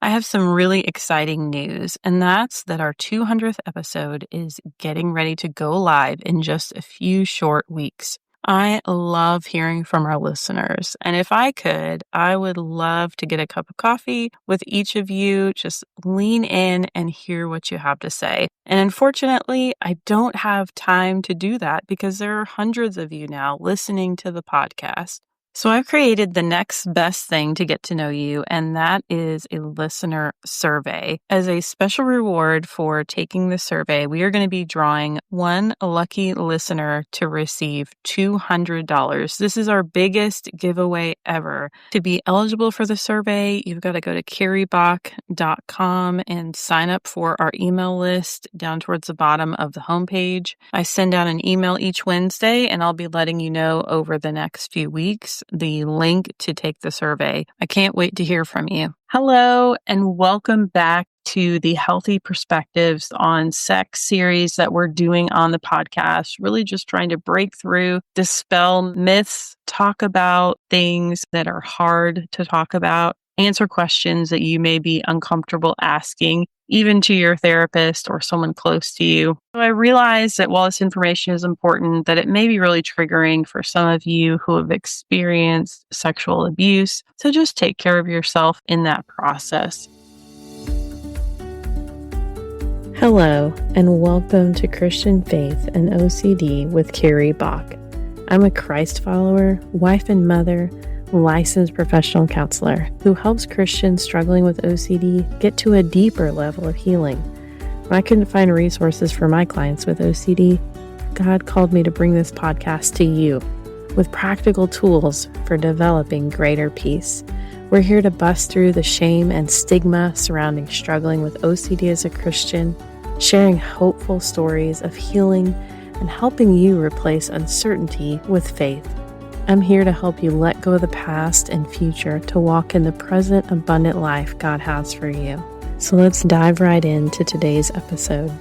I have some really exciting news, and that's that our 200th episode is getting ready to go live in just a few short weeks. I love hearing from our listeners, and if I could, I would love to get a cup of coffee with each of you, just lean in and hear what you have to say. And unfortunately, I don't have time to do that because there are hundreds of you now listening to the podcast. So I've created the next best thing to get to know you, and that is a listener survey. As a special reward for taking the survey, we are going to be drawing one lucky listener to receive $200. This is our biggest giveaway ever. To be eligible for the survey, you've got to go to carriebach.com and sign up for our email list down towards the bottom of the homepage. I send out an email each Wednesday, and I'll be letting you know over the next few weeks the link to take the survey. I can't wait to hear from you. Hello, and welcome back to the Healthy Perspectives on Sex series that we're doing on the podcast. Really just trying to break through, dispel myths, talk about things that are hard to talk about, answer questions that you may be uncomfortable asking, even to your therapist or someone close to you. So I realize that while this information is important, that it may be really triggering for some of you who have experienced sexual abuse. So just take care of yourself in that process. Hello, and welcome to Christian Faith and OCD with Carrie Bach. I'm a Christ follower, wife and mother, licensed professional counselor who helps Christians struggling with OCD get to a deeper level of healing. When I couldn't find resources for my clients with OCD, God called me to bring this podcast to you with practical tools for developing greater peace. We're here to bust through the shame and stigma surrounding struggling with OCD as a Christian, sharing hopeful stories of healing and helping you replace uncertainty with faith. I'm here to help you let go of the past and future to walk in the present abundant life God has for you. So let's dive right into today's episode.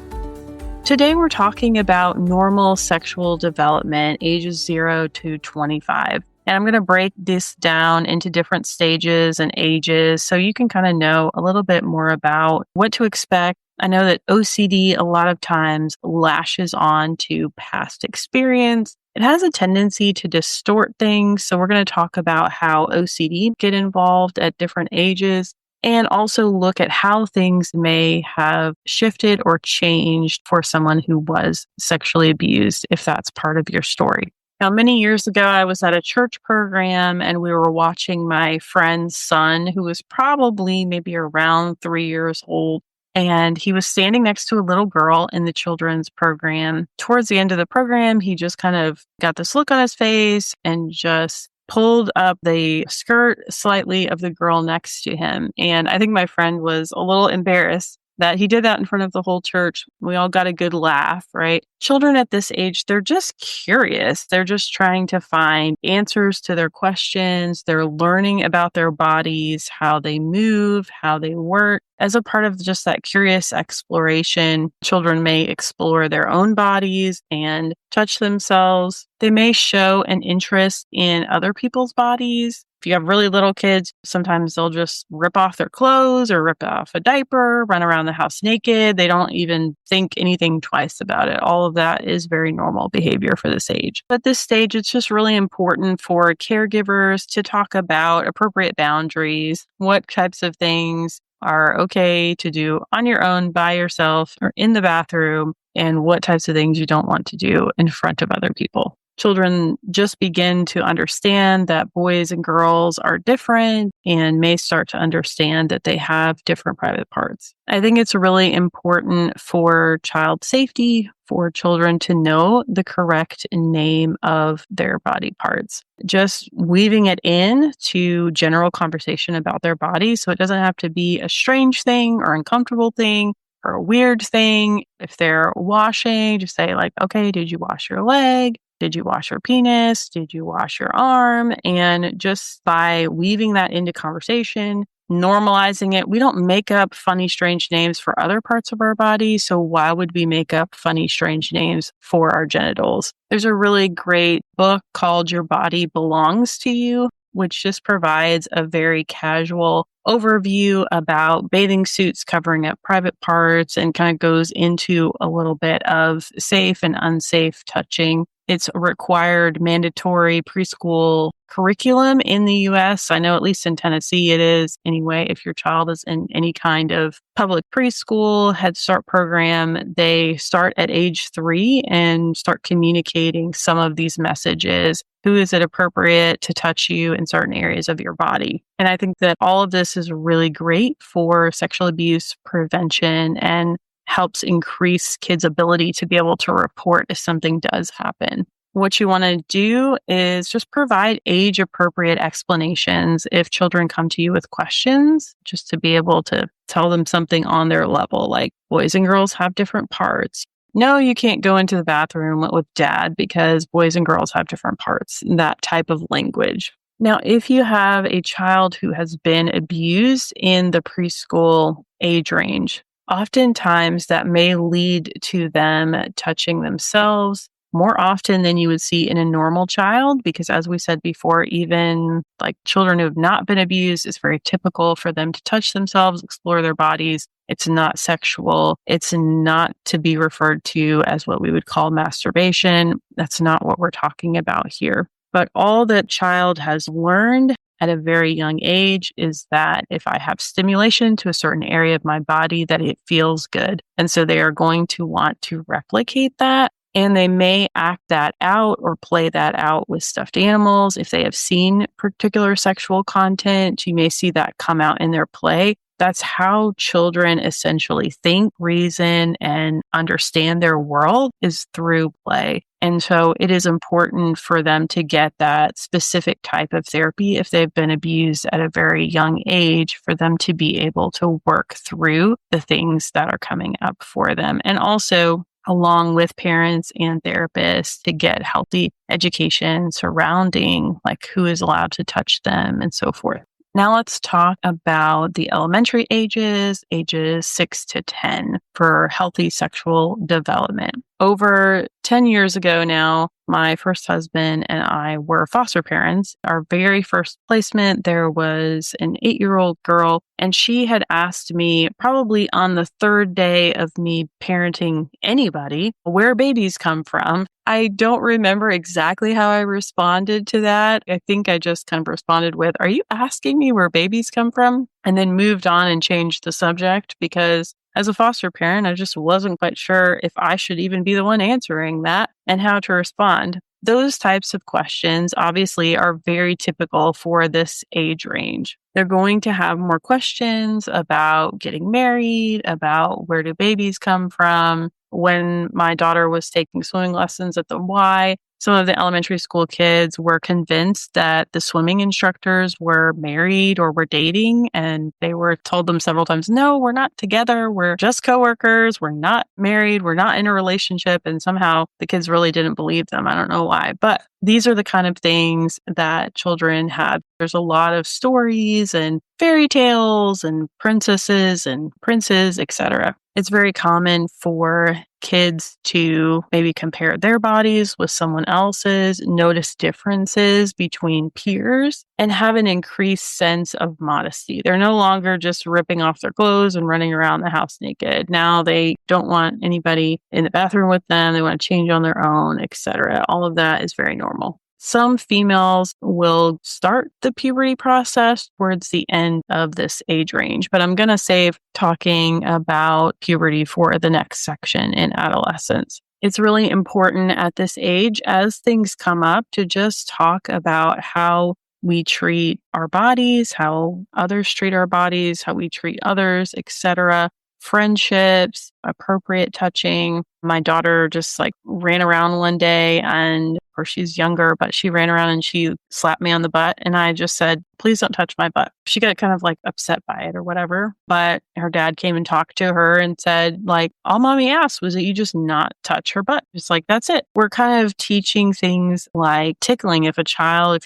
Today we're talking about normal sexual development, ages 0 to 25. And I'm going to break this down into different stages and ages so you can kind of know a little bit more about what to expect. I know that OCD a lot of times lashes on to past experience. It has a tendency to distort things. So we're going to talk about how OCD get involved at different ages and also look at how things may have shifted or changed for someone who was sexually abused, if that's part of your story. Now, many years ago, I was at a church program and we were watching my friend's son, who was probably maybe around 3 years old. And he was standing next to a little girl in the children's program. Towards the end of the program, he just kind of got this look on his face and just pulled up the skirt slightly of the girl next to him. And I think my friend was a little embarrassed that he did that in front of the whole church. We all got a good laugh, right? Children at this age, they're just curious. They're just trying to find answers to their questions. They're learning about their bodies, how they move, how they work. As a part of just that curious exploration, children may explore their own bodies and touch themselves. They may show an interest in other people's bodies. If you have really little kids, sometimes they'll just rip off their clothes or rip off a diaper, run around the house naked. They don't even think anything twice about it. All of that is very normal behavior for this age. At this stage, it's just really important for caregivers to talk about appropriate boundaries, what types of things are okay to do on your own, by yourself, or in the bathroom, and what types of things you don't want to do in front of other people. Children just begin to understand that boys and girls are different and may start to understand that they have different private parts. I think it's really important for child safety for children to know the correct name of their body parts. Just weaving it in to general conversation about their bodies so it doesn't have to be a strange thing or uncomfortable thing or a weird thing. If they're washing, just say like, okay, did you wash your leg? Did you wash your penis? Did you wash your arm? And just by weaving that into conversation, normalizing it, we don't make up funny, strange names for other parts of our body. So why would we make up funny, strange names for our genitals? There's a really great book called Your Body Belongs to You which just provides a very casual overview about bathing suits covering up private parts and kind of goes into a little bit of safe and unsafe touching. It's a required mandatory preschool curriculum in the US. I know at least in Tennessee it is anyway. If your child is in any kind of public preschool, Head Start program, they start at age 3 and start communicating some of these messages. Who is it appropriate to touch you in certain areas of your body? And I think that all of this is really great for sexual abuse prevention and helps increase kids' ability to be able to report if something does happen. What you want to do is just provide age-appropriate explanations if children come to you with questions, just to be able to tell them something on their level, like boys and girls have different parts. No, you can't go into the bathroom with dad because boys and girls have different parts, that type of language. Now, if you have a child who has been abused in the preschool age range, oftentimes that may lead to them touching themselves more often than you would see in a normal child, because as we said before, even like children who have not been abused, it's very typical for them to touch themselves, explore their bodies. It's not sexual. It's not to be referred to as what we would call masturbation. That's not what we're talking about here. But all that child has learned at a very young age is that if I have stimulation to a certain area of my body, that it feels good. And so they are going to want to replicate that. And they may act that out or play that out with stuffed animals. If they have seen particular sexual content, you may see that come out in their play. That's how children essentially think, reason, and understand their world is through play. And so it is important for them to get that specific type of therapy if they've been abused at a very young age, for them to be able to work through the things that are coming up for them. And also, along with parents and therapists, to get healthy education surrounding like who is allowed to touch them and so forth. Now let's talk about the elementary ages 6 to 10 for healthy sexual development. Over 10 years ago now, my first husband and I were foster parents. Our very first placement, there was an 8-year-old girl, and she had asked me probably on the third day of me parenting anybody, where babies come from. I don't remember exactly how I responded to that. I think I just kind of responded with, "Are you asking me where babies come from?" And then moved on and changed the subject, because as a foster parent, I just wasn't quite sure if I should even be the one answering that and how to respond. Those types of questions obviously are very typical for this age range. They're going to have more questions about getting married, about where do babies come from. When my daughter was taking swimming lessons at the Y, some of the elementary school kids were convinced that the swimming instructors were married or were dating, and they were told them several times, "No, we're not together. We're just coworkers. We're not married. We're not in a relationship." And somehow the kids really didn't believe them. I don't know why, but these are the kind of things that children have. There's a lot of stories and fairy tales and princesses and princes, etc. It's very common for kids to maybe compare their bodies with someone else's, notice differences between peers, and have an increased sense of modesty. They're no longer just ripping off their clothes and running around the house naked. Now they don't want anybody in the bathroom with them. They want to change on their own, etc. All of that is very normal. Some females will start the puberty process towards the end of this age range, but I'm going to save talking about puberty for the next section in adolescence. It's really important at this age, as things come up, to just talk about how we treat our bodies, how others treat our bodies, how we treat others, etc. Friendships, appropriate touching. My daughter just ran around one day, and of course she's younger, but she ran around and she slapped me on the butt, and I just said, "Please don't touch my butt." She got kind of upset by it or whatever, but her dad came and talked to her and said, "All mommy asked was that you just not touch her butt." It's that's it. We're kind of teaching things like tickling. If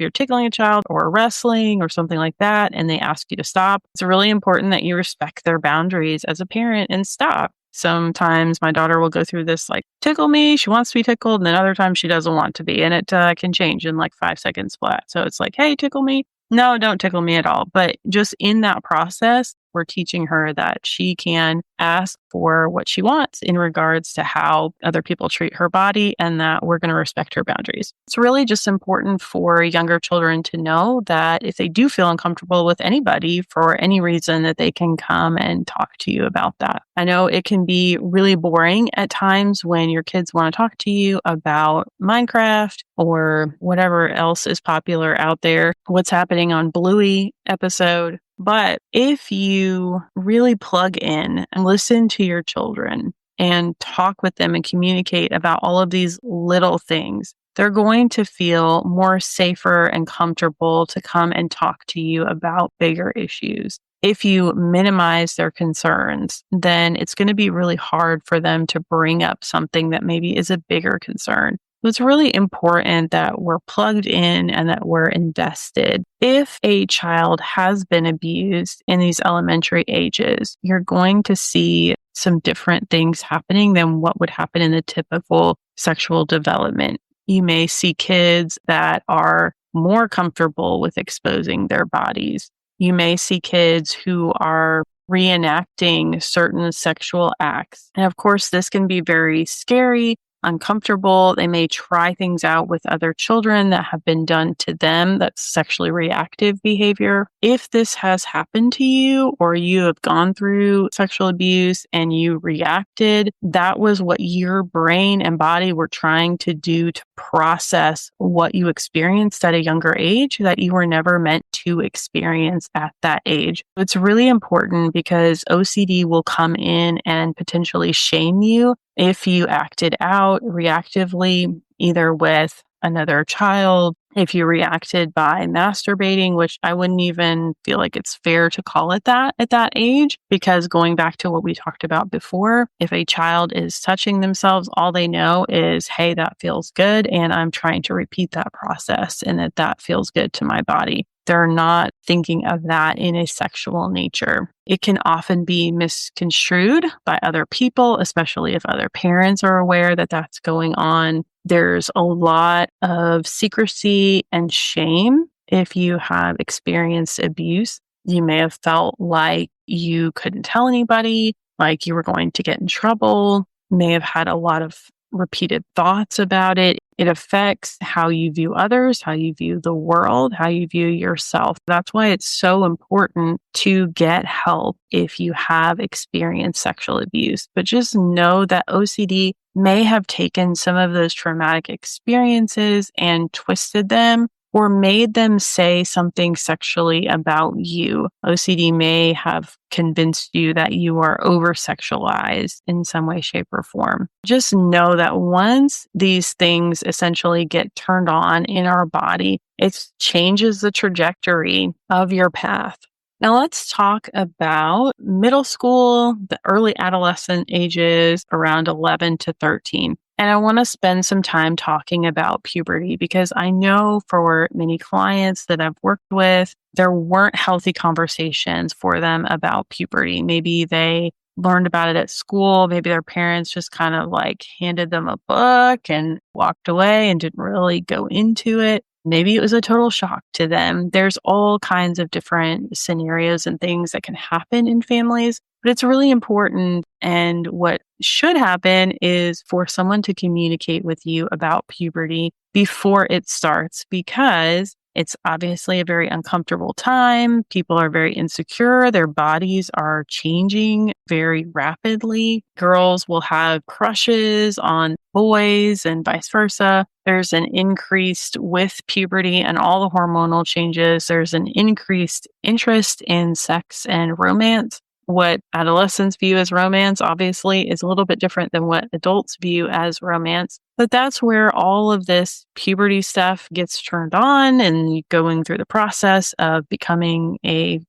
you're tickling a child or wrestling or something like that, and they ask you to stop, it's really important that you respect their boundaries as a parent and stop. Sometimes my daughter will go through this tickle me, she wants to be tickled, and then other times she doesn't want to be, and it can change in 5 seconds flat. So it's hey, tickle me. No, don't tickle me at all. But just in that process, we're teaching her that she can ask for what she wants in regards to how other people treat her body and that we're going to respect her boundaries. It's really just important for younger children to know that if they do feel uncomfortable with anybody for any reason, that they can come and talk to you about that. I know it can be really boring at times when your kids want to talk to you about Minecraft or whatever else is popular out there, what's happening on Bluey episode. But if you really plug in and listen to your children and talk with them and communicate about all of these little things, they're going to feel more safer and comfortable to come and talk to you about bigger issues. If you minimize their concerns, then it's going to be really hard for them to bring up something that maybe is a bigger concern. It's really important that we're plugged in and that we're invested. If a child has been abused in these elementary ages, you're going to see some different things happening than what would happen in the typical sexual development. You may see kids that are more comfortable with exposing their bodies. You may see kids who are reenacting certain sexual acts. And of course, this can be very scary, uncomfortable. They may try things out with other children that have been done to them. That's sexually reactive behavior. If this has happened to you or you have gone through sexual abuse and you reacted, that was what your brain and body were trying to do to process what you experienced at a younger age that you were never meant to experience at that age. It's really important because OCD will come in and potentially shame you if you acted out reactively, either with another child, if you reacted by masturbating, which I wouldn't even feel like it's fair to call it that at that age, because going back to what we talked about before, if a child is touching themselves, all they know is, hey, that feels good. And I'm trying to repeat that process and that feels good to my body. They're not thinking of that in a sexual nature. It can often be misconstrued by other people, especially if other parents are aware that that's going on. There's a lot of secrecy and shame if you have experienced abuse. You may have felt like you couldn't tell anybody, like you were going to get in trouble, may have had a lot of repeated thoughts about it. It affects how you view others, how you view the world, how you view yourself. That's why it's so important to get help if you have experienced sexual abuse. But just know that OCD may have taken some of those traumatic experiences and twisted them or made them say something sexually about you. OCD may have convinced you that you are over-sexualized in some way, shape, or form. Just know that once these things essentially get turned on in our body, it changes the trajectory of your path. Now let's talk about middle school, the early adolescent ages around 11 to 13. And I want to spend some time talking about puberty because I know for many clients that I've worked with, there weren't healthy conversations for them about puberty. Maybe they learned about it at school. Maybe their parents just kind of like handed them a book and walked away and didn't really go into it. Maybe it was a total shock to them. There's all kinds of different scenarios and things that can happen in families, but it's really important. And what should happen is for someone to communicate with you about puberty before it starts, because it's obviously a very uncomfortable time. People are very insecure. Their bodies are changing very rapidly. Girls will have crushes on boys and vice versa. There's an increased with puberty and all the hormonal changes. There's an increased interest in sex and romance. What adolescents view as romance, obviously, is a little bit different than what adults view as romance. But that's where all of this puberty stuff gets turned on and going through the process of becoming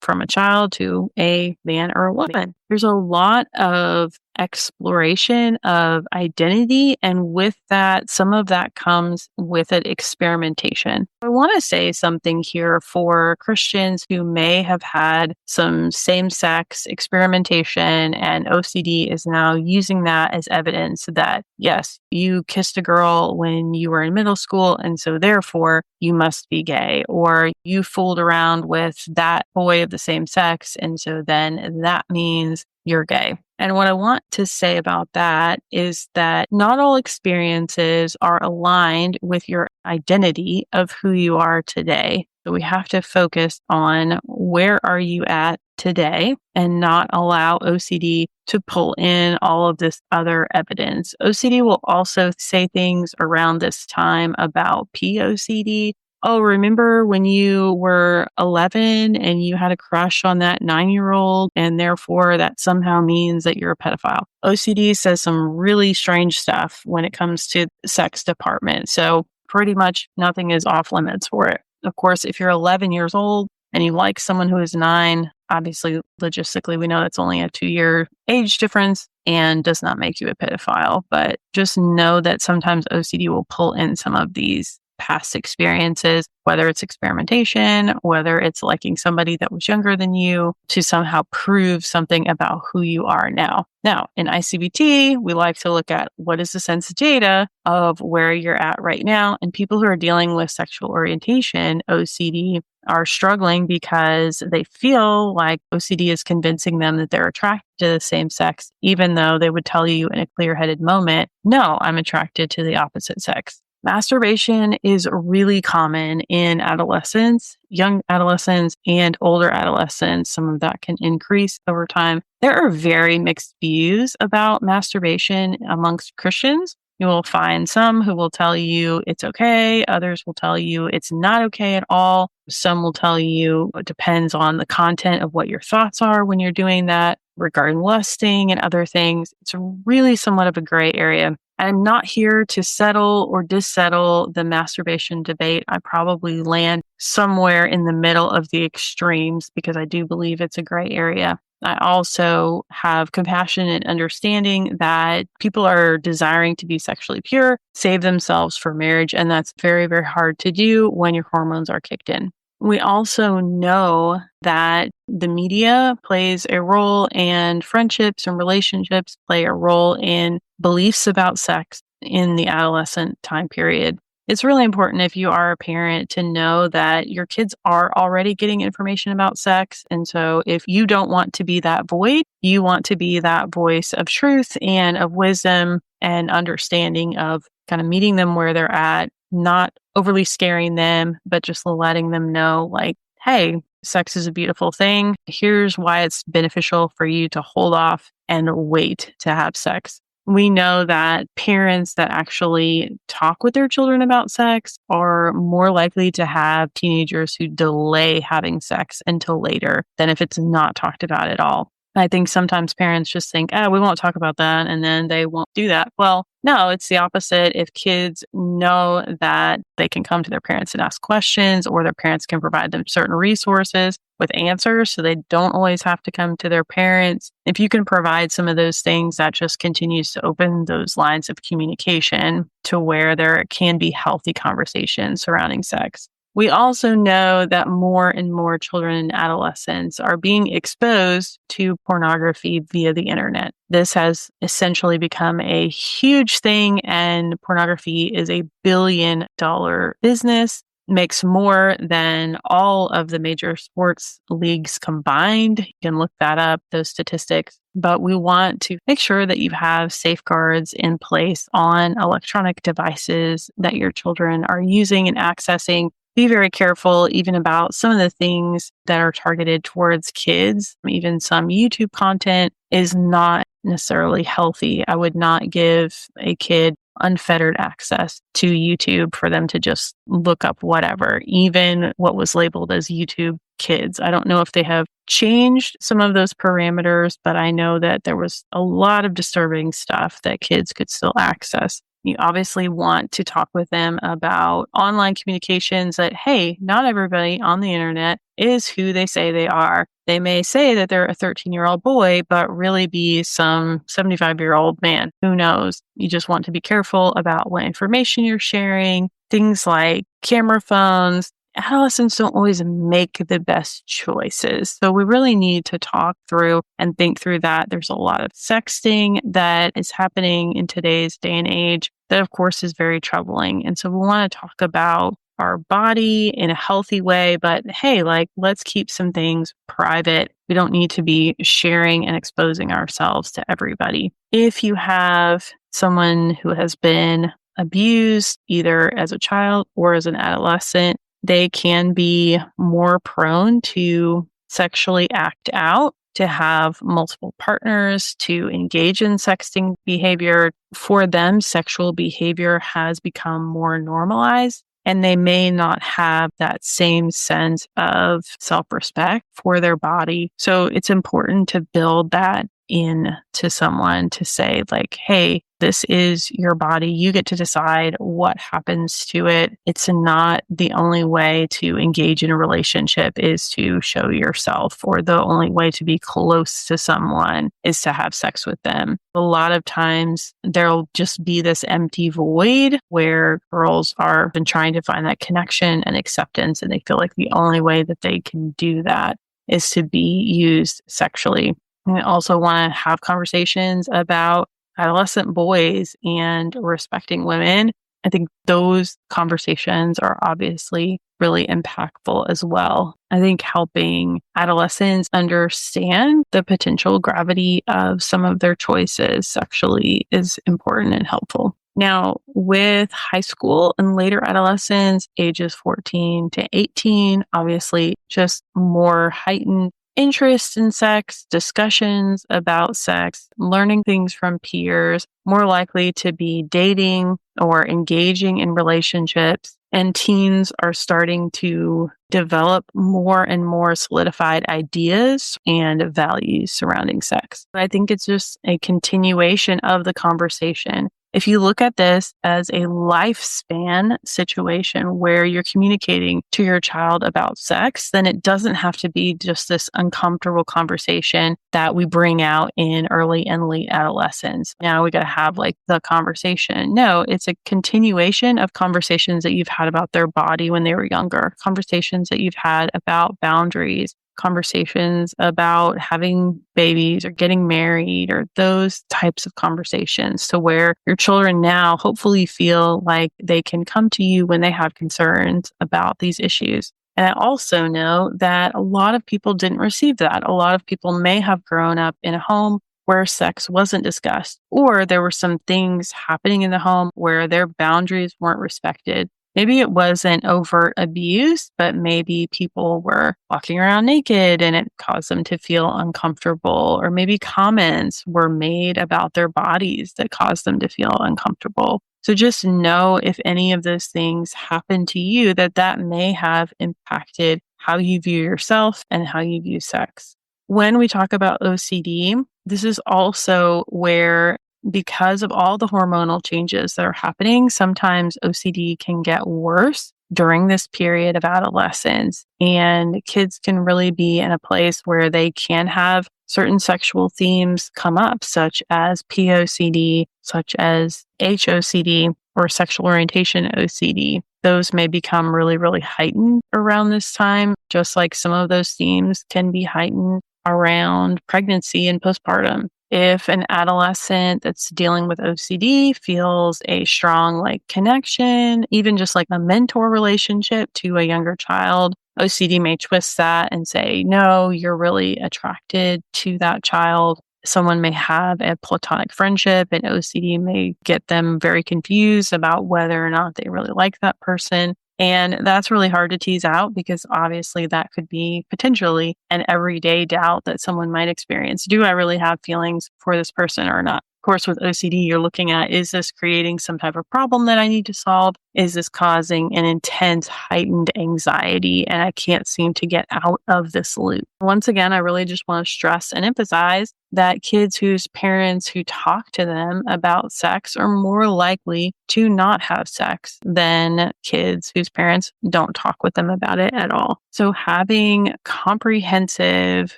from a child to a man or a woman. There's a lot of exploration of identity. And with that, some of that comes with it experimentation. I want to say something here for Christians who may have had some same-sex experimentation, and OCD is now using that as evidence that, yes, you kiss kissed a girl when you were in middle school, and so therefore you must be gay, or you fooled around with that boy of the same sex, and so then that means you're gay. And what I want to say about that is that not all experiences are aligned with your identity of who you are today. So we have to focus on where are you at today and not allow OCD to pull in all of this other evidence. OCD will also say things around this time about POCD. Oh, remember when you were 11 and you had a crush on that 9-year-old, and therefore that somehow means that you're a pedophile. OCD says some really strange stuff when it comes to the sex department. So pretty much nothing is off limits for it. Of course, if you're 11 years old and you like someone who is 9, obviously, logistically, we know that's only a 2-year age difference and does not make you a pedophile. But just know that sometimes OCD will pull in some of these past experiences, whether it's experimentation, whether it's liking somebody that was younger than you, to somehow prove something about who you are now. Now, in ICBT, we like to look at what is the sense data of where you're at right now. And people who are dealing with sexual orientation, OCD, are struggling because they feel like OCD is convincing them that they're attracted to the same sex, even though they would tell you in a clear-headed moment, no, I'm attracted to the opposite sex. Masturbation is really common in adolescents, young adolescents, and older adolescents. Some of that can increase over time. There are very mixed views about masturbation amongst Christians. You will find some who will tell you it's okay. Others will tell you it's not okay at all. Some will tell you it depends on the content of what your thoughts are when you're doing that, regarding lusting and other things. It's really somewhat of a gray area. I'm not here to settle or dissettle the masturbation debate. I probably land somewhere in the middle of the extremes because I do believe it's a gray area. I also have compassion and understanding that people are desiring to be sexually pure, save themselves for marriage, and that's very, very hard to do when your hormones are kicked in. We also know that the media plays a role, and friendships and relationships play a role in beliefs about sex in the adolescent time period. It's really important if you are a parent to know that your kids are already getting information about sex. And so if you don't want to be that void, you want to be that voice of truth and of wisdom and understanding of kind of meeting them where they're at, not overly scaring them, but just letting them know, like, hey, sex is a beautiful thing. Here's why it's beneficial for you to hold off and wait to have sex. We know that parents that actually talk with their children about sex are more likely to have teenagers who delay having sex until later than if it's not talked about at all. I think sometimes parents just think, we won't talk about that, and then they won't do that. Well, no, it's the opposite. If kids know that they can come to their parents and ask questions, or their parents can provide them certain resources with answers so they don't always have to come to their parents. If you can provide some of those things, that just continues to open those lines of communication to where there can be healthy conversations surrounding sex. We also know that more and more children and adolescents are being exposed to pornography via the internet. This has essentially become a huge thing, and pornography is a billion-dollar business, makes more than all of the major sports leagues combined. You can look that up, those statistics. But we want to make sure that you have safeguards in place on electronic devices that your children are using and accessing. Be very careful even about some of the things that are targeted towards kids. Even some YouTube content is not necessarily healthy. I would not give a kid unfettered access to YouTube for them to just look up whatever, even what was labeled as YouTube Kids. I don't know if they have changed some of those parameters, but I know that there was a lot of disturbing stuff that kids could still access. You obviously want to talk with them about online communications that, hey, not everybody on the internet is who they say they are. They may say that they're a 13-year-old boy, but really be some 75-year-old man. Who knows? You just want to be careful about what information you're sharing. Things like camera phones adolescents don't always make the best choices. So we really need to talk through and think through that. There's a lot of sexting that is happening in today's day and age that, of course, is very troubling. And so we want to talk about our body in a healthy way, but hey, let's keep some things private. We don't need to be sharing and exposing ourselves to everybody. If you have someone who has been abused either as a child or as an adolescent, they can be more prone to sexually act out, to have multiple partners, to engage in sexting behavior. For them, sexual behavior has become more normalized, and they may not have that same sense of self-respect for their body. So it's important to build that into someone to say hey, this is your body. You get to decide what happens to it. It's not the only way to engage in a relationship is to show yourself, or the only way to be close to someone is to have sex with them. A lot of times there'll just be this empty void where girls are been trying to find that connection and acceptance, and they feel like the only way that they can do that is to be used sexually. I also want to have conversations about adolescent boys and respecting women. I think those conversations are obviously really impactful as well. I think helping adolescents understand the potential gravity of some of their choices sexually is important and helpful. Now, with high school and later adolescents, ages 14 to 18, obviously just more heightened interest in sex, discussions about sex, learning things from peers, more likely to be dating or engaging in relationships. And teens are starting to develop more and more solidified ideas and values surrounding sex. I think it's just a continuation of the conversation. If you look at this as a lifespan situation where you're communicating to your child about sex, then it doesn't have to be just this uncomfortable conversation that we bring out in early and late adolescence. Now we got to have the conversation. No, it's a continuation of conversations that you've had about their body when they were younger, conversations that you've had about boundaries, conversations about having babies or getting married, or those types of conversations, to where your children now hopefully feel like they can come to you when they have concerns about these issues. And I also know that a lot of people didn't receive that. A lot of people may have grown up in a home where sex wasn't discussed, or there were some things happening in the home where their boundaries weren't respected. Maybe it wasn't overt abuse, but maybe people were walking around naked and it caused them to feel uncomfortable. Or maybe comments were made about their bodies that caused them to feel uncomfortable. So just know if any of those things happen to you, that may have impacted how you view yourself and how you view sex. When we talk about OCD, this is also where, because of all the hormonal changes that are happening, sometimes OCD can get worse during this period of adolescence. And kids can really be in a place where they can have certain sexual themes come up, such as POCD, such as HOCD, or sexual orientation OCD. Those may become really, really heightened around this time, just like some of those themes can be heightened around pregnancy and postpartum. If an adolescent that's dealing with OCD feels a strong connection, even just a mentor relationship to a younger child, OCD may twist that and say, no, you're really attracted to that child. Someone may have a platonic friendship, and OCD may get them very confused about whether or not they really like that person. And that's really hard to tease out, because obviously that could be potentially an everyday doubt that someone might experience. Do I really have feelings for this person or not? Of course, with OCD, you're looking at, is this creating some type of problem that I need to solve? Is this causing an intense, heightened anxiety, and I can't seem to get out of this loop? Once again, I really just want to stress and emphasize that kids whose parents who talk to them about sex are more likely to not have sex than kids whose parents don't talk with them about it at all. So having comprehensive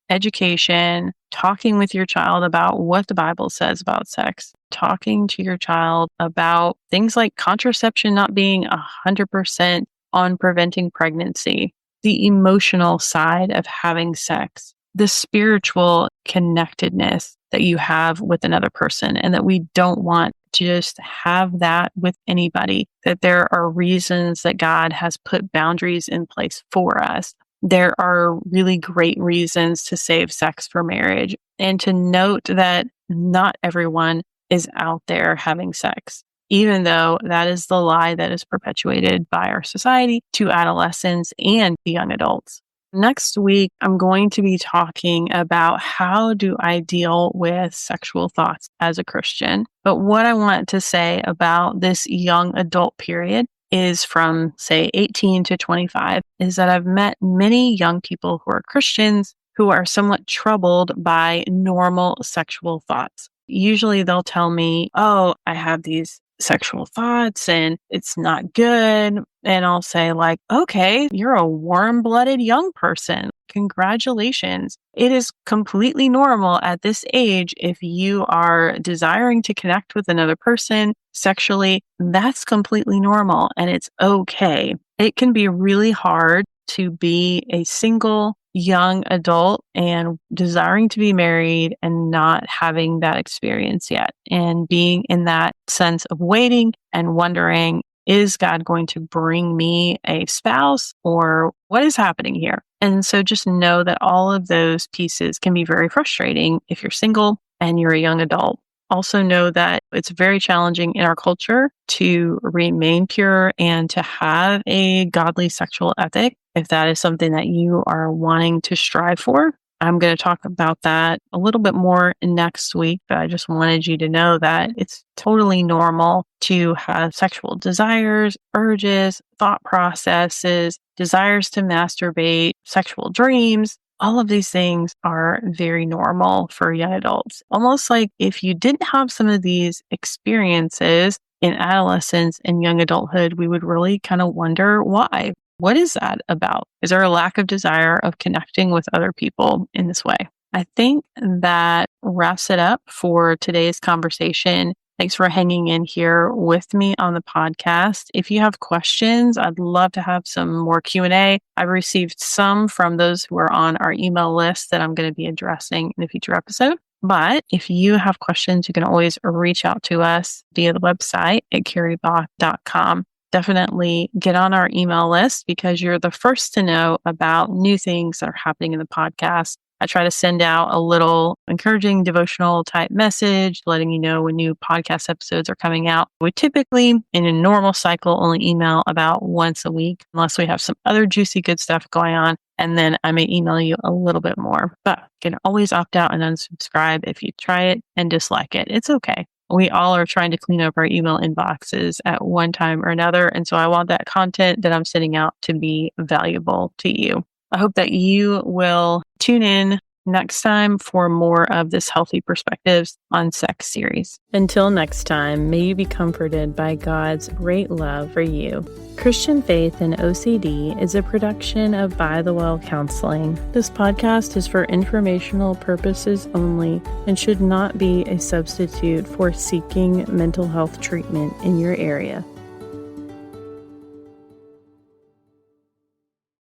education, talking with your child about what the Bible says about sex, talking to your child about things like contraception not being 100% on preventing pregnancy, the emotional side of having sex, the spiritual connectedness that you have with another person, and that we don't want to just have that with anybody, that there are reasons that God has put boundaries in place for us. There are really great reasons to save sex for marriage, and to note that not everyone is out there having sex, even though that is the lie that is perpetuated by our society to adolescents and young adults. Next week, I'm going to be talking about how do I deal with sexual thoughts as a Christian. But what I want to say about this young adult period is from, say, 18 to 25, is that I've met many young people who are Christians who are somewhat troubled by normal sexual thoughts. Usually they'll tell me, oh, I have these sexual thoughts and it's not good. And I'll say like, okay, you're a warm-blooded young person. Congratulations. It is completely normal at this age if you are desiring to connect with another person sexually. That's completely normal and it's okay. It can be really hard to be a single young adult and desiring to be married and not having that experience yet, and being in that sense of waiting and wondering, is God going to bring me a spouse, or what is happening here? And so just know that all of those pieces can be very frustrating if you're single and you're a young adult. Also know that it's very challenging in our culture to remain pure and to have a godly sexual ethic. If that is something that you are wanting to strive for, I'm going to talk about that a little bit more next week, but I just wanted you to know that it's totally normal to have sexual desires, urges, thought processes, desires to masturbate, sexual dreams. All of these things are very normal for young adults. Almost like if you didn't have some of these experiences in adolescence and young adulthood, we would really kind of wonder why. What is that about? Is there a lack of desire of connecting with other people in this way? I think that wraps it up for today's conversation. Thanks for hanging in here with me on the podcast. If you have questions, I'd love to have some more Q&A. I've received some from those who are on our email list that I'm going to be addressing in a future episode. But if you have questions, you can always reach out to us via the website at carriebach.com. Definitely get on our email list because you're the first to know about new things that are happening in the podcast. I try to send out a little encouraging devotional type message, letting you know when new podcast episodes are coming out. We typically, in a normal cycle, only email about once a week, unless we have some other juicy good stuff going on. And then I may email you a little bit more. But you can always opt out and unsubscribe if you try it and dislike it. It's okay. We all are trying to clean up our email inboxes at one time or another. And so I want that content that I'm sending out to be valuable to you. I hope that you will tune in next time for more of this Healthy Perspectives on Sex series. Until next time, may you be comforted by God's great love for you. Christian Faith and OCD is a production of By the Well Counseling. This podcast is for informational purposes only and should not be a substitute for seeking mental health treatment in your area.